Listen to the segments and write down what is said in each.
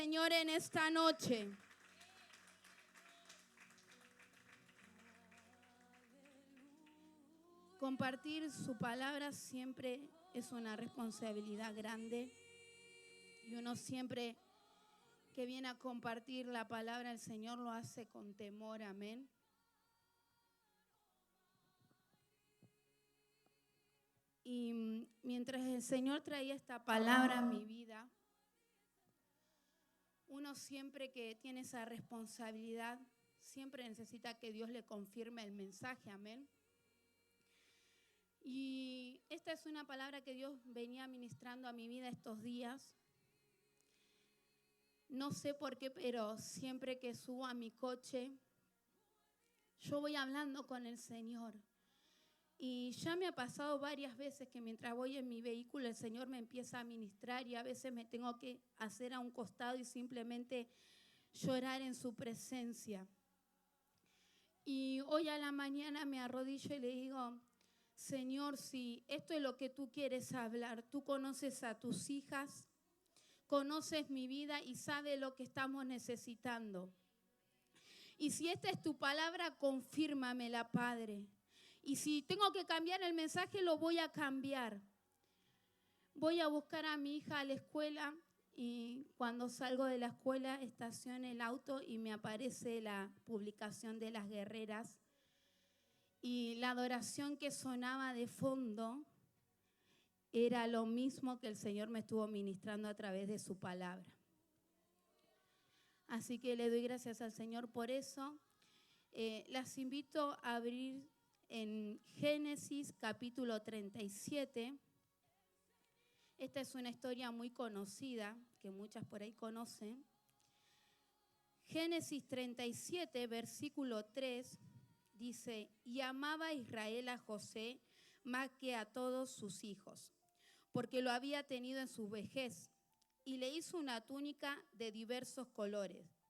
Señor en esta noche. Compartir su palabra siempre es una responsabilidad grande. Y uno siempre que viene a compartir la palabra del Señor lo hace con temor. Amén. Y mientras el Señor traía esta palabra a mi vida, uno siempre que tiene esa responsabilidad, siempre necesita que Dios le confirme el mensaje. Amén. Y esta es una palabra que Dios venía ministrando a mi vida estos días. No sé por qué, pero siempre que subo a mi coche, yo voy hablando con el Señor. Y ya me ha pasado varias veces que mientras voy en mi vehículo el Señor me empieza a ministrar y a veces me tengo que hacer a un costado y simplemente llorar en su presencia. Y hoy a la mañana me arrodillo y le digo, Señor, si esto es lo que tú quieres hablar, tú conoces a tus hijas, conoces mi vida y sabes lo que estamos necesitando. Y si esta es tu palabra, confírmamela, Padre. Y si tengo que cambiar el mensaje, lo voy a cambiar. Voy a buscar a mi hija a la escuela y cuando salgo de la escuela estaciono el auto y me aparece la publicación de las guerreras. Y la adoración que sonaba de fondo era lo mismo que el Señor me estuvo ministrando a través de su palabra. Así que le doy gracias al Señor por eso. Las invito a abrir en Génesis capítulo 37. Esta es una historia muy conocida, que muchas por ahí conocen. Génesis 37, versículo 3, dice, y amaba Israel a José más que a todos sus hijos, porque lo había tenido en su vejez, y le hizo una túnica de diversos colores.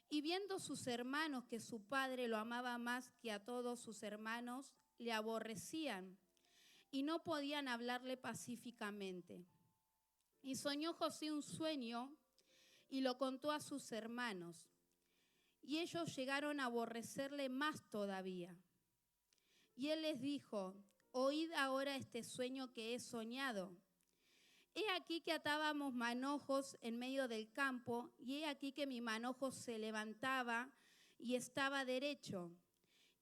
Y viendo sus hermanos que su padre lo amaba más que a todos sus hermanos, le aborrecían y no podían hablarle pacíficamente. Y soñó José un sueño y lo contó a sus hermanos. Y ellos llegaron a aborrecerle más todavía. Y él les dijo, oíd ahora este sueño que he soñado. He aquí que atábamos manojos en medio del campo, y he aquí que mi manojo se levantaba y estaba derecho,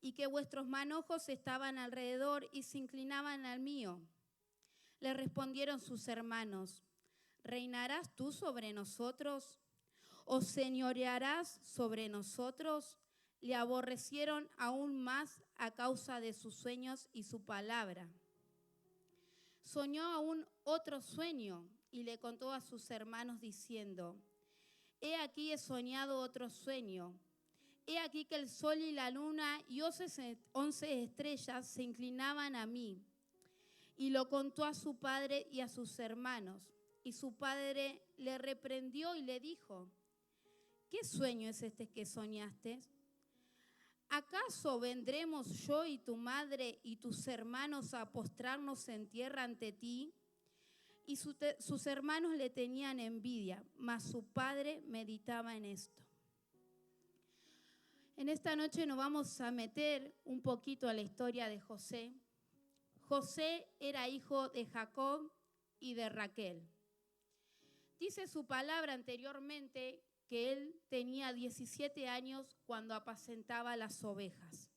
y que vuestros manojos estaban alrededor y se inclinaban al mío. Le respondieron sus hermanos, ¿reinarás tú sobre nosotros? ¿O señorearás sobre nosotros? Le aborrecieron aún más a causa de sus sueños y su palabra. Soñó aún otro sueño y le contó a sus hermanos diciendo, he aquí he soñado otro sueño. He aquí que el sol y la luna y 11 estrellas se inclinaban a mí. Y lo contó a su padre y a sus hermanos. Y su padre le reprendió y le dijo, ¿qué sueño es este que soñaste? ¿Acaso vendremos yo y tu madre y tus hermanos a postrarnos en tierra ante ti? Y sus hermanos le tenían envidia, mas su padre meditaba en esto. En esta noche nos vamos a meter un poquito a la historia de José. José era hijo de Jacob y de Raquel. Dice su palabra anteriormente que él tenía 17 años cuando apacentaba las ovejas.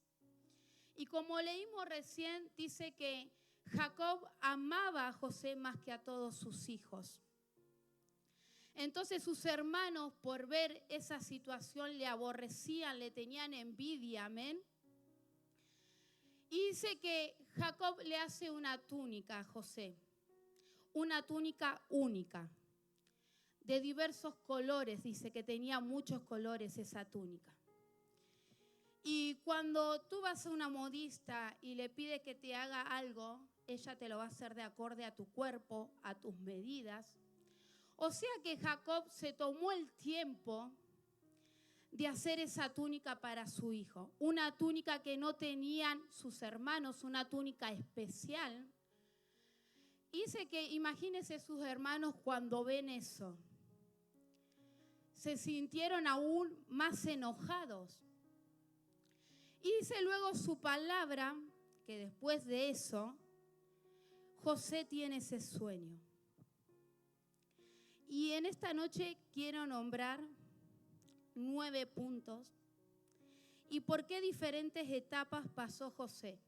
Y como leímos recién, dice que Jacob amaba a José más que a todos sus hijos. Entonces sus hermanos, por ver esa situación, le aborrecían, le tenían envidia, amén. Y dice que Jacob le hace una túnica a José, una túnica única, de diversos colores, dice que tenía muchos colores esa túnica. Y cuando tú vas a una modista y le pides que te haga algo, ella te lo va a hacer de acorde a tu cuerpo, a tus medidas. O sea que Jacob se tomó el tiempo de hacer esa túnica para su hijo. Una túnica que no tenían sus hermanos, una túnica especial. Y dice que imagínense sus hermanos cuando ven eso. se sintieron aún más enojados. Y dice luego su palabra que después de eso, José tiene ese sueño. Y en esta noche quiero nombrar 9 puntos. ¿Y por qué diferentes etapas pasó José?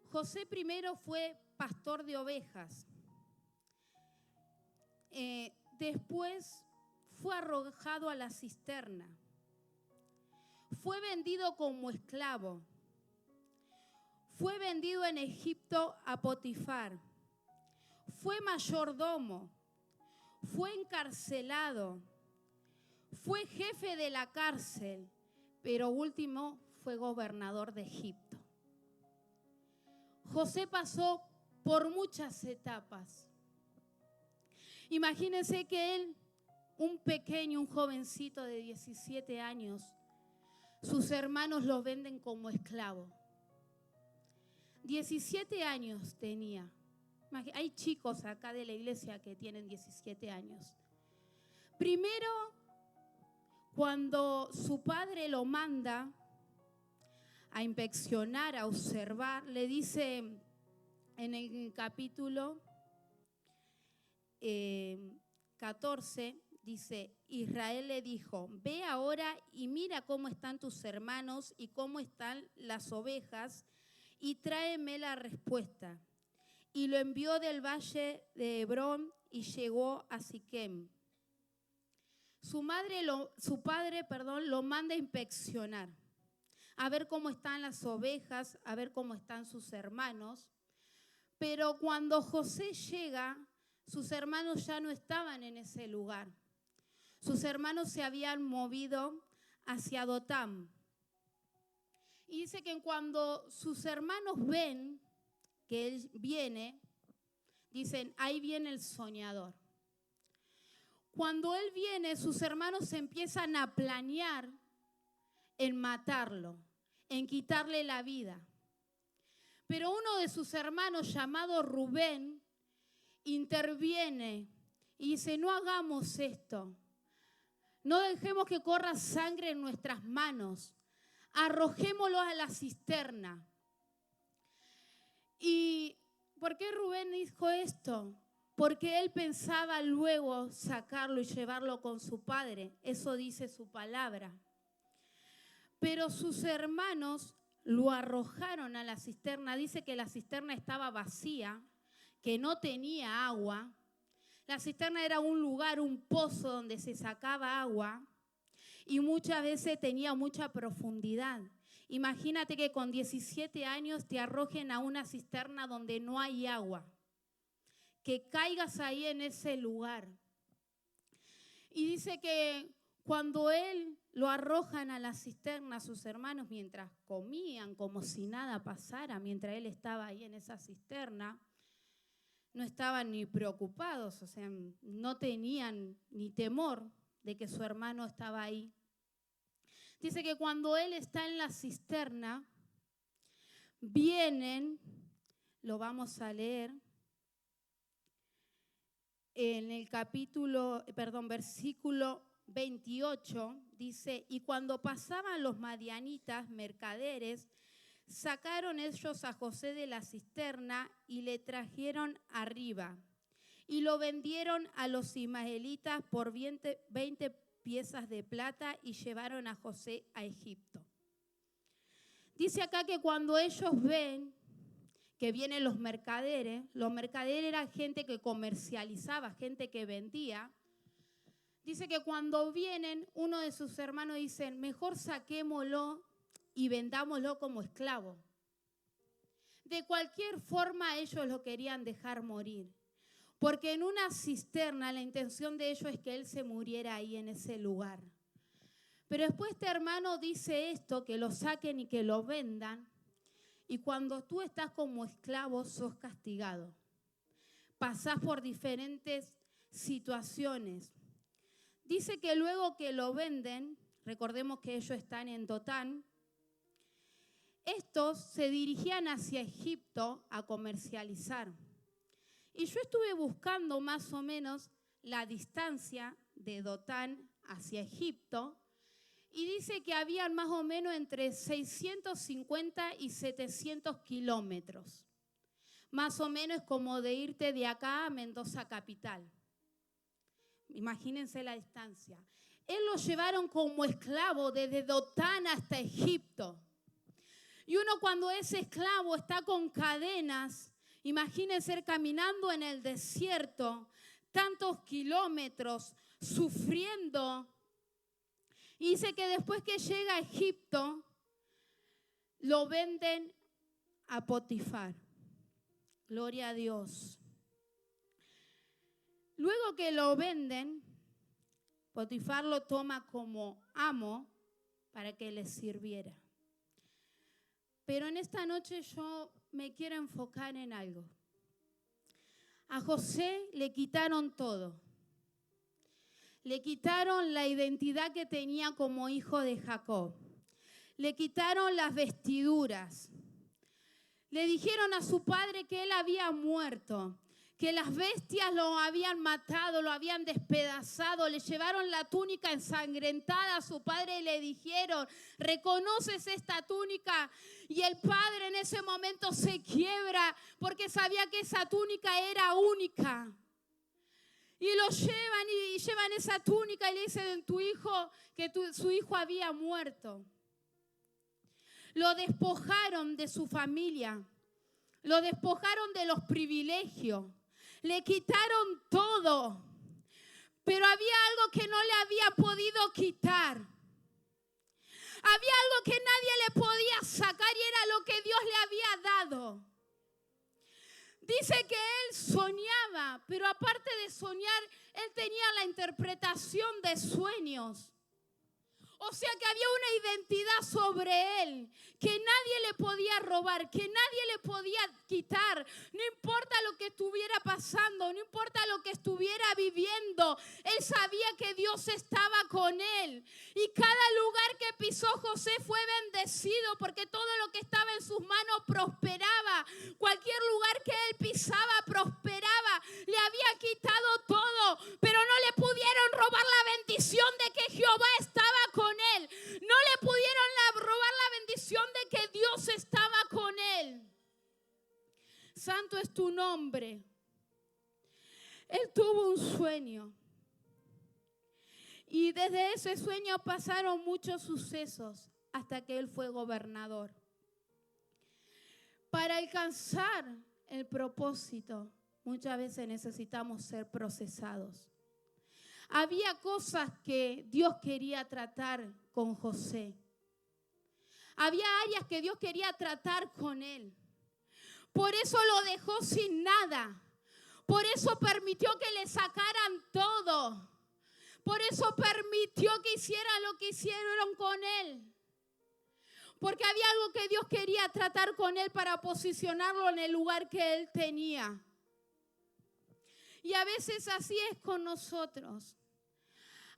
José primero fue pastor de ovejas. Después fue arrojado a la cisterna. Fue vendido como esclavo. Fue vendido en Egipto a Potifar. Fue mayordomo. Fue encarcelado. Fue jefe de la cárcel. Pero último fue gobernador de Egipto. José pasó por muchas etapas. Imagínense que él, un jovencito de 17 años, sus hermanos lo venden como esclavo. 17 años tenía. Hay chicos acá de la iglesia que tienen 17 años. Primero, cuando su padre lo manda a inspeccionar, a observar, le dice en el capítulo 14, dice, Israel le dijo, ve ahora y mira cómo están tus hermanos y cómo están las ovejas y tráeme la respuesta. Y lo envió del valle de Hebrón y llegó a Siquem. Su padre lo manda a inspeccionar, a ver cómo están las ovejas, a ver cómo están sus hermanos. Pero cuando José llega, sus hermanos ya no estaban en ese lugar. Sus hermanos se habían movido hacia Dotam. Y dice que cuando sus hermanos ven que él viene, dicen, ahí viene el soñador. Cuando él viene, sus hermanos se empiezan a planear en matarlo, en quitarle la vida. Pero uno de sus hermanos, llamado Rubén, interviene y dice, no hagamos esto. No dejemos que corra sangre en nuestras manos. Arrojémoslo a la cisterna. ¿Y por qué Rubén dijo esto? Porque él pensaba luego sacarlo y llevarlo con su padre. Eso dice su palabra. Pero sus hermanos lo arrojaron a la cisterna. Dice que la cisterna estaba vacía, que no tenía agua. La cisterna era un lugar, un pozo donde se sacaba agua y muchas veces tenía mucha profundidad. Imagínate que con 17 años te arrojen a una cisterna donde no hay agua, que caigas ahí en ese lugar. Y dice que cuando él lo arrojan a la cisterna, sus hermanos, mientras comían como si nada pasara, mientras él estaba ahí en esa cisterna, no estaban ni preocupados, o sea, no tenían ni temor de que su hermano estaba ahí. Dice que cuando él está en la cisterna, vienen, lo vamos a leer, en el versículo 28, dice, y cuando pasaban los madianitas, mercaderes, sacaron ellos a José de la cisterna y le trajeron arriba y lo vendieron a los ismaelitas por 20 piezas de plata y llevaron a José a Egipto. Dice acá que cuando ellos ven que vienen los mercaderes eran gente que comercializaba, gente que vendía. Dice que cuando vienen, uno de sus hermanos dice, mejor saquémoslo y vendámoslo como esclavo. De cualquier forma ellos lo querían dejar morir, porque en una cisterna la intención de ellos es que él se muriera ahí en ese lugar. Pero después este hermano dice esto, que lo saquen y que lo vendan, y cuando tú estás como esclavo sos castigado. Pasás por diferentes situaciones. Dice que luego que lo venden, recordemos que ellos están en Dotán, estos se dirigían hacia Egipto a comercializar. Y yo estuve buscando más o menos la distancia de Dotán hacia Egipto, y dice que habían más o menos entre 650 y 700 kilómetros. Más o menos como de irte de acá a Mendoza capital. Imagínense la distancia. Él lo llevaron como esclavo desde Dotán hasta Egipto. Y uno cuando es esclavo está con cadenas, imagínense caminando en el desierto, tantos kilómetros, sufriendo. Y dice que después que llega a Egipto, lo venden a Potifar. Gloria a Dios. Luego que lo venden, Potifar lo toma como amo para que le sirviera. Pero en esta noche yo me quiero enfocar en algo. A José le quitaron todo. Le quitaron la identidad que tenía como hijo de Jacob. Le quitaron las vestiduras. Le dijeron a su padre que él había muerto, que las bestias lo habían matado, lo habían despedazado. Le llevaron la túnica ensangrentada a su padre y le dijeron, ¿reconoces esta túnica? Y el padre en ese momento se quiebra porque sabía que esa túnica era única. Y lo llevan y llevan esa túnica y le dicen tu hijo que su hijo había muerto. Lo despojaron de su familia, lo despojaron de los privilegios, le quitaron todo, pero había algo que no le había podido quitar. Había algo que nadie le podía sacar y era lo que Dios le había dado. Dice que él soñaba, pero aparte de soñar, él tenía la interpretación de sueños. O sea que había una identidad sobre él que nadie le podía robar, que nadie le podía quitar. No importa lo que estuviera pasando, no importa lo que estuviera viviendo. Él sabía que Dios estaba con él. Y cada lugar que pisó José fue bendecido porque todo lo que estaba en sus manos prosperaba. Cualquier lugar que él pisaba prosperaba. Le había quitado todo, pero no le pudieron robar la bendición de que Jehová estaba con él. No le pudieron robar la bendición de que Dios estaba con él. Santo es tu nombre. Él tuvo un sueño. Y desde ese sueño pasaron muchos sucesos hasta que él fue gobernador. Para alcanzar el propósito, muchas veces necesitamos ser procesados. Había cosas que Dios quería tratar con José. Había áreas que Dios quería tratar con él. Por eso lo dejó sin nada. Por eso permitió que le sacaran todo. Por eso permitió que hiciera lo que hicieron con él. Porque había algo que Dios quería tratar con él para posicionarlo en el lugar que él tenía. Y a veces así es con nosotros.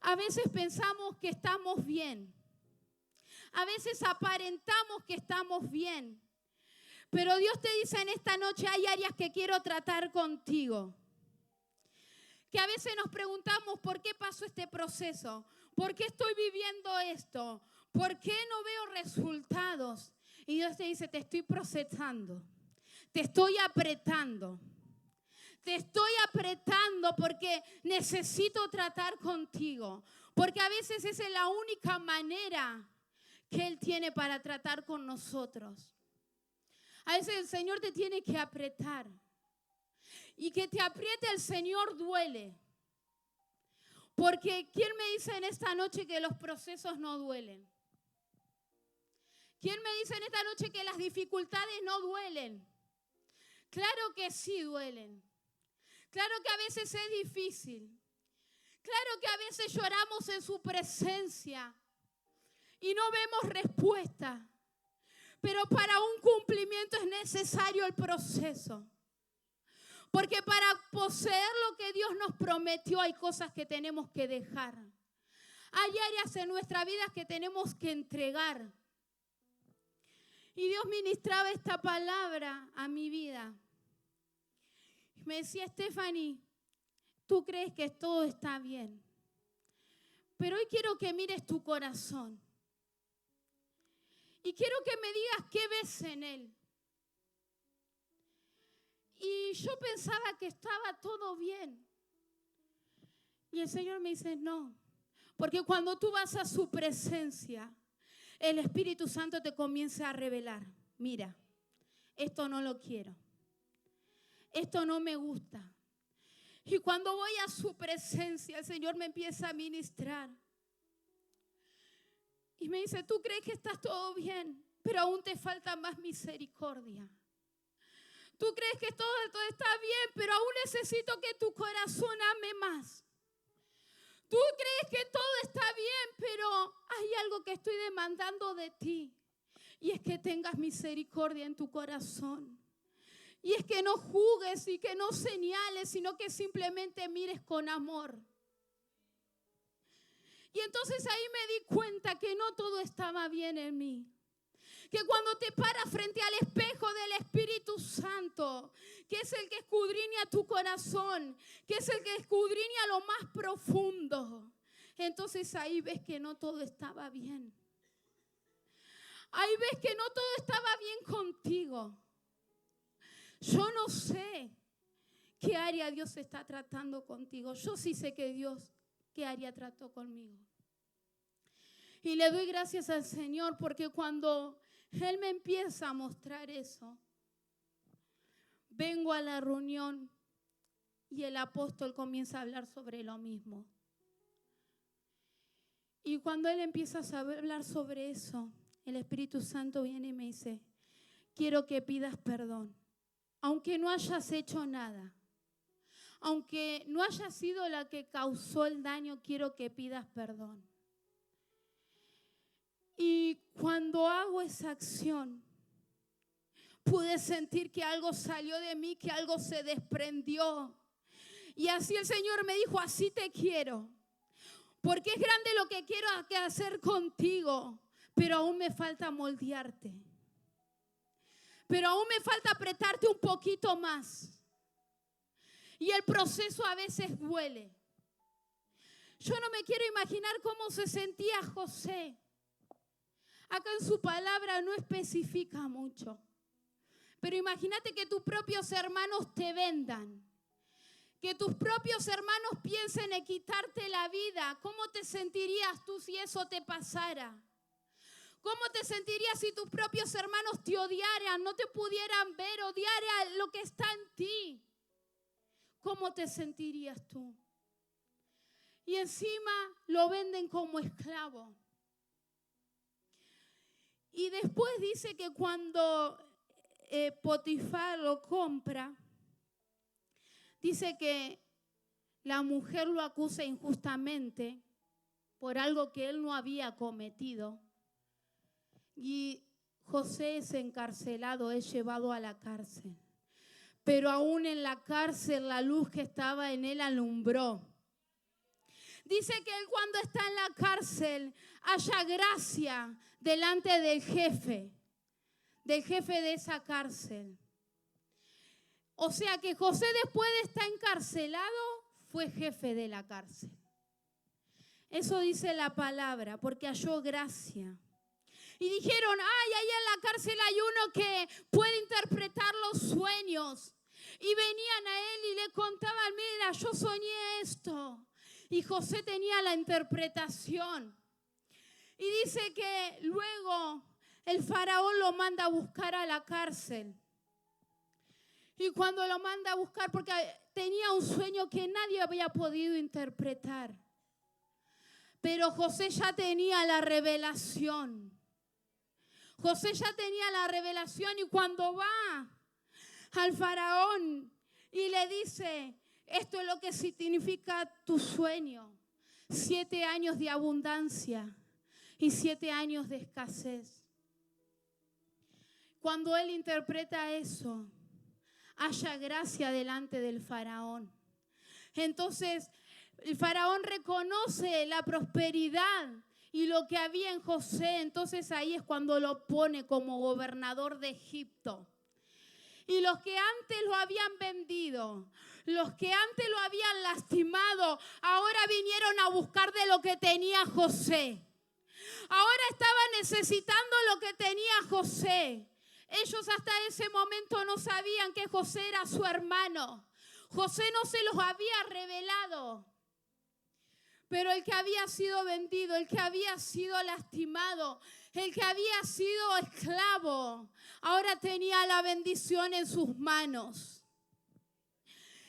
A veces pensamos que estamos bien. A veces aparentamos que estamos bien. Pero Dios te dice en esta noche, hay áreas que quiero tratar contigo. Que a veces nos preguntamos, ¿por qué pasó este proceso? ¿Por qué estoy viviendo esto? ¿Por qué no veo resultados? Y Dios te dice, te estoy procesando. Te estoy apretando. Te estoy apretando porque necesito tratar contigo. Porque a veces esa es la única manera que Él tiene para tratar con nosotros. A veces el Señor te tiene que apretar. Y que te apriete el Señor duele. Porque ¿quién me dice en esta noche que los procesos no duelen? ¿Quién me dice en esta noche que las dificultades no duelen? Claro que sí duelen. Claro que a veces es difícil. Claro que a veces lloramos en su presencia y no vemos respuesta. Pero para un cumplimiento es necesario el proceso. Porque para poseer lo que Dios nos prometió hay cosas que tenemos que dejar. Hay áreas en nuestra vida que tenemos que entregar. Y Dios ministraba esta palabra a mi vida. Me decía, Stephanie, ¿tú crees que todo está bien? Pero hoy quiero que mires tu corazón. Y quiero que me digas qué ves en él. Y yo pensaba que estaba todo bien. Y el Señor me dice, no. Porque cuando tú vas a su presencia, el Espíritu Santo te comienza a revelar. Mira, esto no lo quiero. Esto no me gusta. Y cuando voy a su presencia, el Señor me empieza a ministrar. Y me dice, tú crees que estás todo bien, pero aún te falta más misericordia. Tú crees que todo está bien, pero aún necesito que tu corazón ame más. Tú crees que todo está bien, pero hay algo que estoy demandando de ti. Y es que tengas misericordia en tu corazón. Y es que no juzgues y que no señales, sino que simplemente mires con amor. Y entonces ahí me di cuenta que no todo estaba bien en mí. Que cuando te paras frente al espejo del Espíritu Santo, que es el que escudriña tu corazón, que es el que escudriña lo más profundo, entonces ahí ves que no todo estaba bien. Ahí ves que no todo estaba bien contigo. Yo no sé qué área Dios está tratando contigo. Yo sí sé que Dios, qué área trató conmigo. Y le doy gracias al Señor porque cuando Él me empieza a mostrar eso, vengo a la reunión y el apóstol comienza a hablar sobre lo mismo. Y cuando Él empieza a hablar sobre eso, el Espíritu Santo viene y me dice, quiero que pidas perdón. Aunque no hayas hecho nada, aunque no hayas sido la que causó el daño, quiero que pidas perdón. Y cuando hago esa acción, pude sentir que algo salió de mí, que algo se desprendió. Y así el Señor me dijo, así te quiero, porque es grande lo que quiero hacer contigo, pero aún me falta moldearte. Pero aún me falta apretarte un poquito más. Y el proceso a veces duele. Yo no me quiero imaginar cómo se sentía José. Acá en su palabra no especifica mucho. Pero imagínate que tus propios hermanos te vendan. Que tus propios hermanos piensen en quitarte la vida. ¿Cómo te sentirías tú si eso te pasara? ¿Cómo te sentirías si tus propios hermanos te odiaran, no te pudieran ver, odiaran lo que está en ti? ¿Cómo te sentirías tú? Y encima lo venden como esclavo. Y después dice que cuando Potifar lo compra, dice que la mujer lo acusa injustamente por algo que él no había cometido. Y José es encarcelado, es llevado a la cárcel. Pero aún en la cárcel la luz que estaba en él alumbró. Dice que él cuando está en la cárcel haya gracia delante del jefe de esa cárcel. O sea que José después de estar encarcelado fue jefe de la cárcel. Eso dice la palabra, porque halló gracia. Y dijeron, ay, ahí en la cárcel hay uno que puede interpretar los sueños. Y venían a él y le contaban, mira, yo soñé esto. Y José tenía la interpretación. Y dice que luego el faraón lo manda a buscar a la cárcel. Y cuando lo manda a buscar, porque tenía un sueño que nadie había podido interpretar. Pero José ya tenía la revelación. José ya tenía la revelación y cuando va al faraón y le dice, esto es lo que significa tu sueño. 7 años de abundancia y 7 años de escasez. Cuando él interpreta eso, haya gracia delante del faraón. Entonces, el faraón reconoce la prosperidad y lo que había en José. Entonces ahí es cuando lo pone como gobernador de Egipto. Y los que antes lo habían vendido, los que antes lo habían lastimado, ahora vinieron a buscar de lo que tenía José. Ahora estaban necesitando lo que tenía José. Ellos hasta ese momento no sabían que José era su hermano. José no se los había revelado. Pero el que había sido vendido, el que había sido lastimado, el que había sido esclavo, ahora tenía la bendición en sus manos.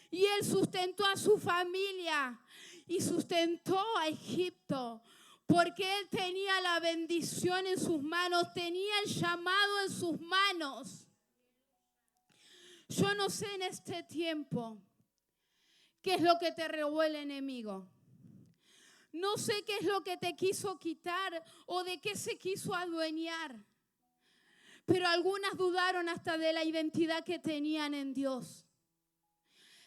Y él sustentó a su familia y sustentó a Egipto, porque él tenía la bendición en sus manos, tenía el llamado en sus manos. Yo no sé en este tiempo qué es lo que te robó el enemigo. No sé qué es lo que te quiso quitar o de qué se quiso adueñar. Pero algunas dudaron hasta de la identidad que tenían en Dios.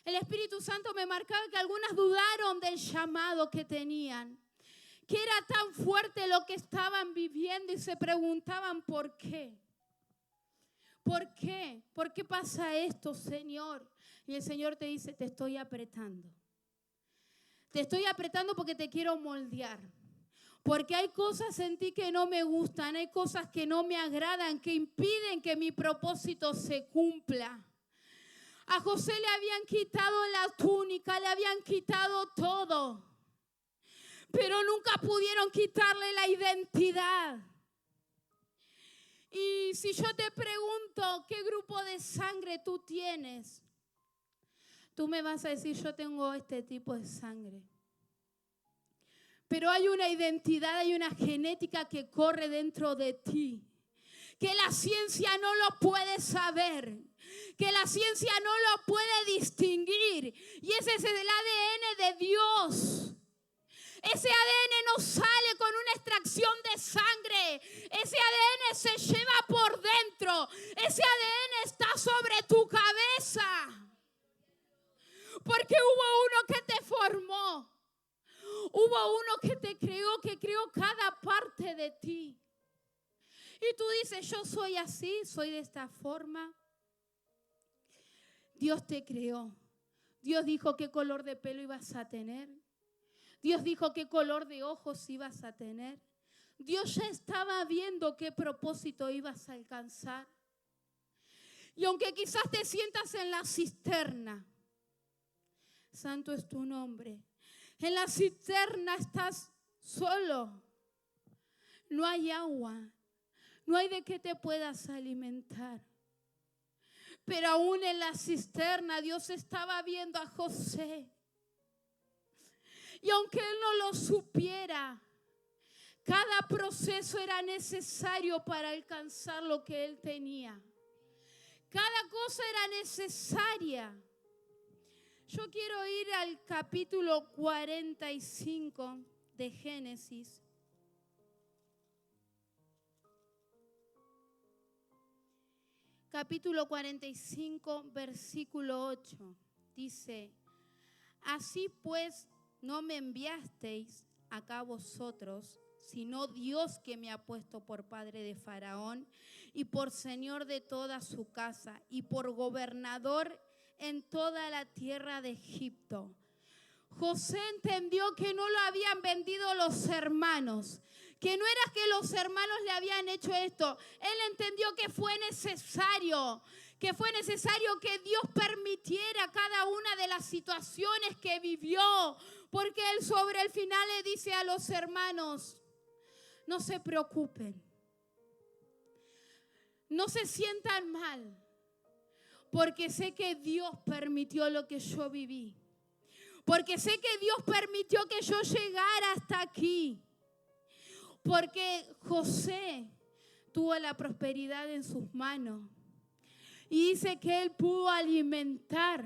El Espíritu Santo me marcaba que algunas dudaron del llamado que tenían. Que era tan fuerte lo que estaban viviendo y se preguntaban ¿por qué? ¿Por qué? ¿Por qué pasa esto, Señor? Y el Señor te dice, te estoy apretando. Te estoy apretando porque te quiero moldear. Porque hay cosas en ti que no me gustan, hay cosas que no me agradan, que impiden que mi propósito se cumpla. A José le habían quitado la túnica, le habían quitado todo. Pero nunca pudieron quitarle la identidad. Y si yo te pregunto qué grupo de sangre tú tienes, tú me vas a decir, yo tengo este tipo de sangre. Pero hay una identidad, hay una genética que corre dentro de ti, que la ciencia no lo puede saber, que la ciencia no lo puede distinguir. Y ese es el ADN de Dios. Ese ADN no sale con una extracción de sangre. Ese ADN se lleva por dentro. Ese ADN está sobre tu cabeza. Porque hubo uno que te formó. Hubo uno que te creó, que creó cada parte de ti. Y tú dices, yo soy así, soy de esta forma. Dios te creó. Dios dijo qué color de pelo ibas a tener. Dios dijo qué color de ojos ibas a tener. Dios ya estaba viendo qué propósito ibas a alcanzar. Y aunque quizás te sientas en la cisterna, santo es tu nombre. En la cisterna estás solo. No hay agua. No hay de qué te puedas alimentar. Pero aún en la cisterna Dios estaba viendo a José. Y aunque él no lo supiera, cada proceso era necesario para alcanzar lo que él tenía. Cada cosa era necesaria. Yo quiero ir al capítulo 45 de Génesis. Capítulo 45, versículo 8. Dice, así pues no me enviasteis acá vosotros, sino Dios que me ha puesto por padre de Faraón y por señor de toda su casa y por gobernador en toda la tierra de Egipto. José entendió que no lo habían vendido los hermanos, que no era que los hermanos le habían hecho esto. Él entendió que fue necesario que Dios permitiera cada una de las situaciones que vivió, porque él sobre el final le dice a los hermanos, no se preocupen, no se sientan mal, porque sé que Dios permitió lo que yo viví. Porque sé que Dios permitió que yo llegara hasta aquí. Porque José tuvo la prosperidad en sus manos. Y dice que él pudo alimentar.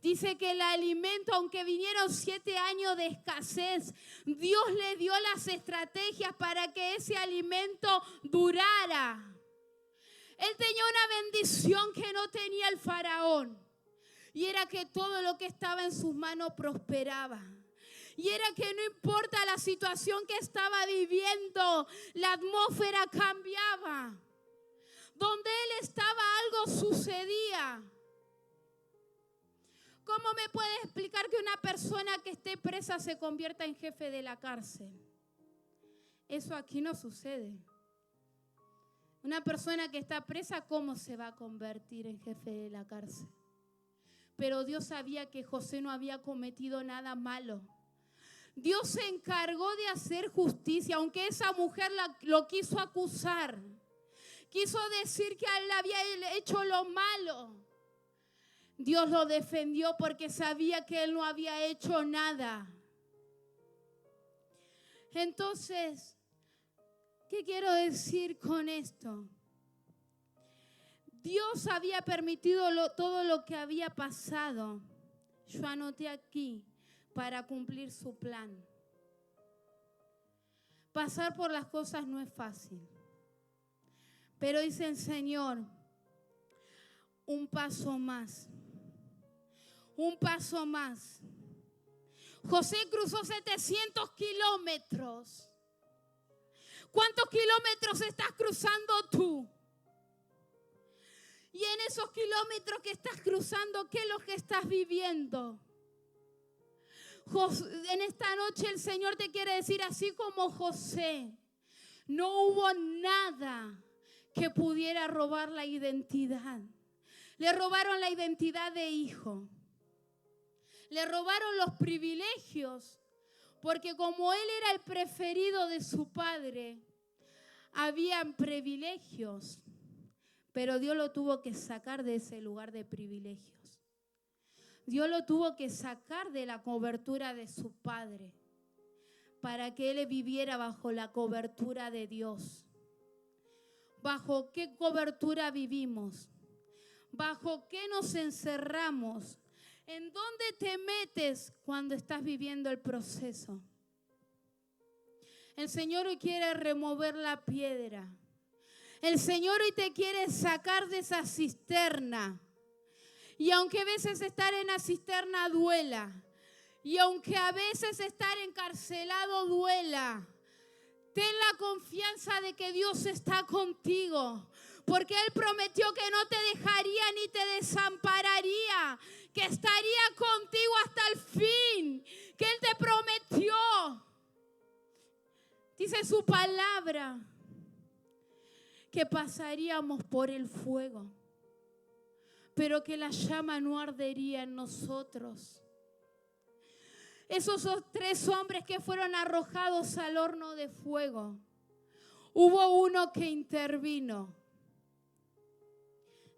Dice que el alimento, aunque vinieron 7 años de escasez, Dios le dio las estrategias para que ese alimento durara. Él tenía una bendición que no tenía el faraón. Y era que todo lo que estaba en sus manos prosperaba. Y era que no importa la situación que estaba viviendo, la atmósfera cambiaba. Donde él estaba algo sucedía. ¿Cómo me puedes explicar que una persona que esté presa se convierta en jefe de la cárcel? Eso aquí no sucede. Una persona que está presa, ¿cómo se va a convertir en jefe de la cárcel? Pero Dios sabía que José no había cometido nada malo. Dios se encargó de hacer justicia, aunque esa mujer lo quiso acusar. Quiso decir que él había hecho lo malo. Dios lo defendió porque sabía que él no había hecho nada. Entonces, ¿qué quiero decir con esto? Dios había permitido todo lo que había pasado. Yo anoté aquí para cumplir su plan. Pasar por las cosas no es fácil. Pero dice el Señor, un paso más. Un paso más. José cruzó 700 kilómetros. ¿Cuántos kilómetros estás cruzando tú? Y en esos kilómetros que estás cruzando, ¿qué es lo que estás viviendo? En esta noche el Señor te quiere decir, así como José, no hubo nada que pudiera robar la identidad. Le robaron la identidad de hijo. Le robaron los privilegios, porque como él era el preferido de su padre, habían privilegios, pero Dios lo tuvo que sacar de ese lugar de privilegios. Dios lo tuvo que sacar de la cobertura de su padre, para que él viviera bajo la cobertura de Dios. ¿Bajo qué cobertura vivimos? ¿Bajo qué nos encerramos? ¿En dónde te metes cuando estás viviendo el proceso? El Señor hoy quiere remover la piedra. El Señor hoy te quiere sacar de esa cisterna. Y aunque a veces estar en la cisterna duela, y aunque a veces estar encarcelado duela, ten la confianza de que Dios está contigo. Porque Él prometió que no te dejaría ni te desampararía, que estaría contigo hasta el fin, que Él te prometió. Dice su palabra que pasaríamos por el fuego, pero que la llama no ardería en nosotros. Esos 3 hombres que fueron arrojados al horno de fuego, hubo uno que intervino.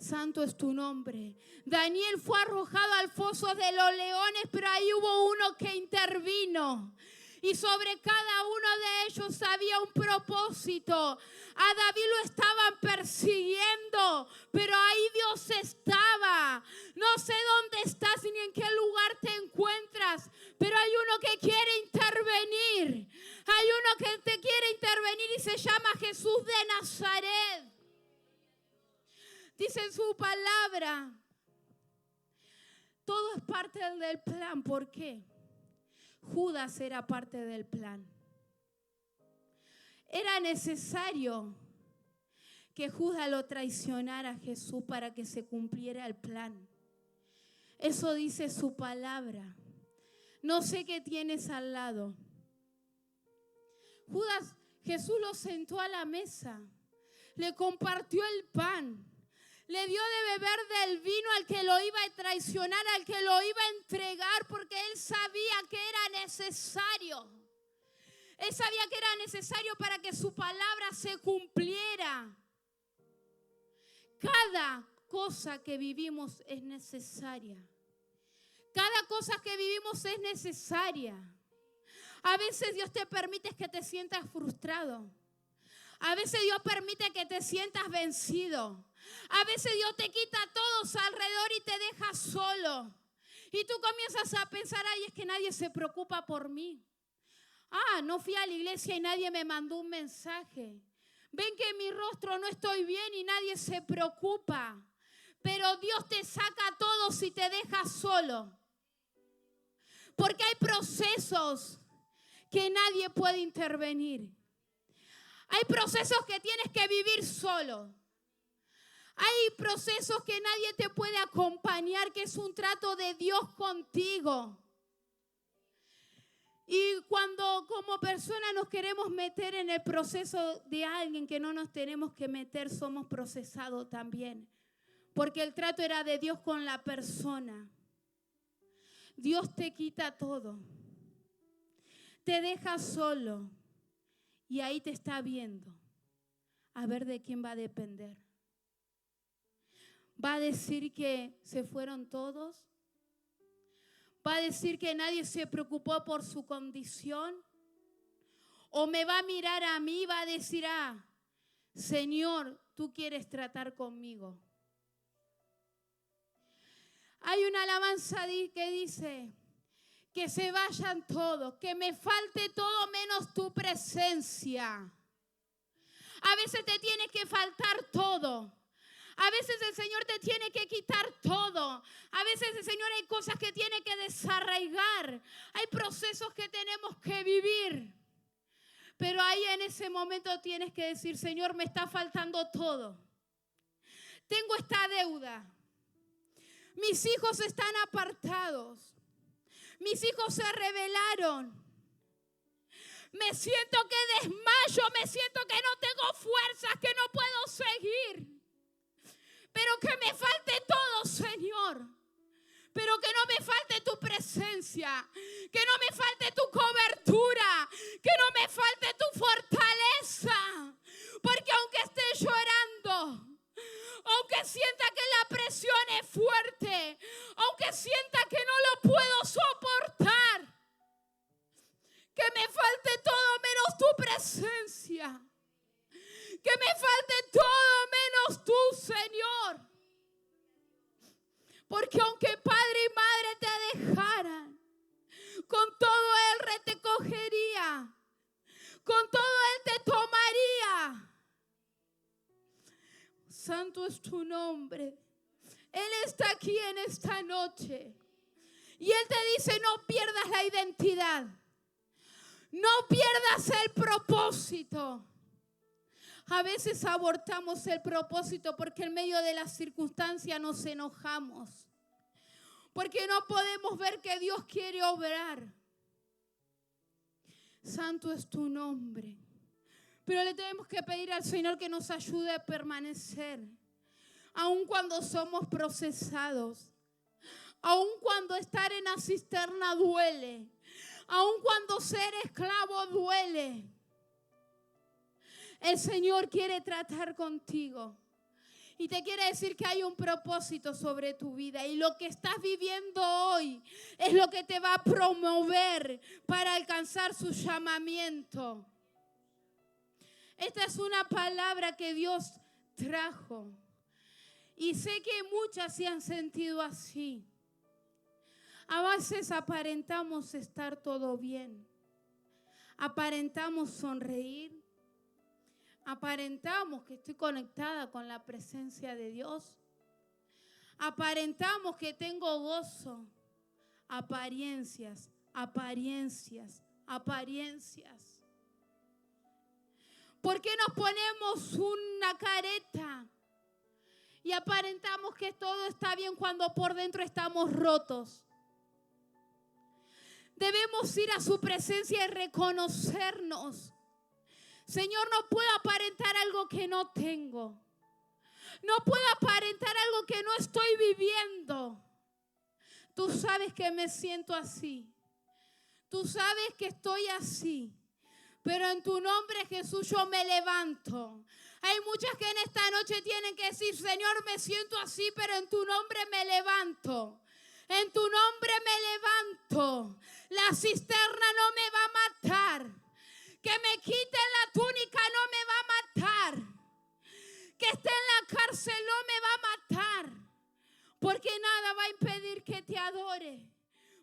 Santo es tu nombre. Daniel fue arrojado al foso de los leones, pero ahí hubo uno que intervino. Y sobre cada uno de ellos había un propósito. A David lo estaban persiguiendo, pero ahí Dios estaba. No sé dónde estás ni en qué lugar te encuentras, pero hay uno que quiere intervenir. Hay uno que te quiere intervenir y se llama Jesús de Nazaret. Dice en su palabra, todo es parte del plan. ¿Por qué? Judas era parte del plan. Era necesario que Judas lo traicionara a Jesús para que se cumpliera el plan. Eso dice su palabra. No sé qué tienes al lado. Judas, Jesús lo sentó a la mesa, le compartió el pan. Le dio de beber del vino al que lo iba a traicionar, al que lo iba a entregar, porque él sabía que era necesario. Él sabía que era necesario para que su palabra se cumpliera. Cada cosa que vivimos es necesaria. Cada cosa que vivimos es necesaria. A veces Dios te permite que te sientas frustrado. A veces Dios permite que te sientas vencido. A veces Dios te quita a todos alrededor y te deja solo. Y tú comienzas a pensar, ay, es que nadie se preocupa por mí. Ah, no fui a la iglesia y nadie me mandó un mensaje. Ven que en mi rostro no estoy bien y nadie se preocupa. Pero Dios te saca a todos y te deja solo. Porque hay procesos que nadie puede intervenir. Hay procesos que tienes que vivir solo. Hay procesos que nadie te puede acompañar, que es un trato de Dios contigo. Y cuando como persona nos queremos meter en el proceso de alguien que no nos tenemos que meter, somos procesados también. Porque el trato era de Dios con la persona. Dios te quita todo. Te deja solo. Y ahí te está viendo. A ver de quién va a depender. ¿Va a decir que se fueron todos? ¿Va a decir que nadie se preocupó por su condición? ¿O me va a mirar a mí y va a decir, Señor, tú quieres tratar conmigo? Hay una alabanza que dice, que se vayan todos, que me falte todo menos tu presencia. A veces te tiene que faltar todo. A veces el Señor te tiene que quitar todo. A veces el Señor hay cosas que tiene que desarraigar. Hay procesos que tenemos que vivir. Pero ahí en ese momento tienes que decir, Señor, me está faltando todo. Tengo esta deuda. Mis hijos están apartados. Mis hijos se rebelaron. Me siento que desmayo. Me siento que no tengo fuerzas, que no puedo seguir. Pero que me falte todo, Señor. Pero que no me falte tu presencia. Que no me falte tu cobertura. Que no me falte tu fortaleza. Porque aunque esté llorando, aunque sienta que la presión es fuerte, aunque sienta que no lo puedo soportar, que me falte todo menos tu presencia. Que me falte todo menos tú, Señor. Porque aunque padre y madre te dejaran, con todo Él te cogería. Con todo Él te tomaría. Santo es tu nombre. Él está aquí en esta noche. Y Él te dice, no pierdas la identidad. No pierdas el propósito. A veces abortamos el propósito porque en medio de las circunstancias nos enojamos. Porque no podemos ver que Dios quiere obrar. Santo es tu nombre. Pero le tenemos que pedir al Señor que nos ayude a permanecer. Aun cuando somos procesados. Aun cuando estar en la cisterna duele. Aun cuando ser esclavo duele. El Señor quiere tratar contigo. Y te quiere decir que hay un propósito sobre tu vida. Y lo que estás viviendo hoy es lo que te va a promover para alcanzar su llamamiento. Esta es una palabra que Dios trajo. Y sé que muchas se han sentido así. A veces aparentamos estar todo bien. Aparentamos sonreír. Aparentamos que estoy conectada con la presencia de Dios. Aparentamos que tengo gozo. Apariencias, apariencias, apariencias. ¿Por qué nos ponemos una careta y aparentamos que todo está bien cuando por dentro estamos rotos? Debemos ir a su presencia y reconocernos. Señor, no puedo aparentar algo que no tengo. No puedo aparentar algo que no estoy viviendo. Tú sabes que me siento así. Tú sabes que estoy así. Pero en tu nombre, Jesús, yo me levanto. Hay muchas que en esta noche tienen que decir, Señor, me siento así, pero en tu nombre me levanto. En tu nombre me levanto. La cisterna no me va a matar. Que me quiten la túnica no me va a matar. Que esté en la cárcel no me va a matar. Porque nada va a impedir que te adore.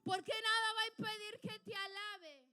Porque nada va a impedir que te alabe.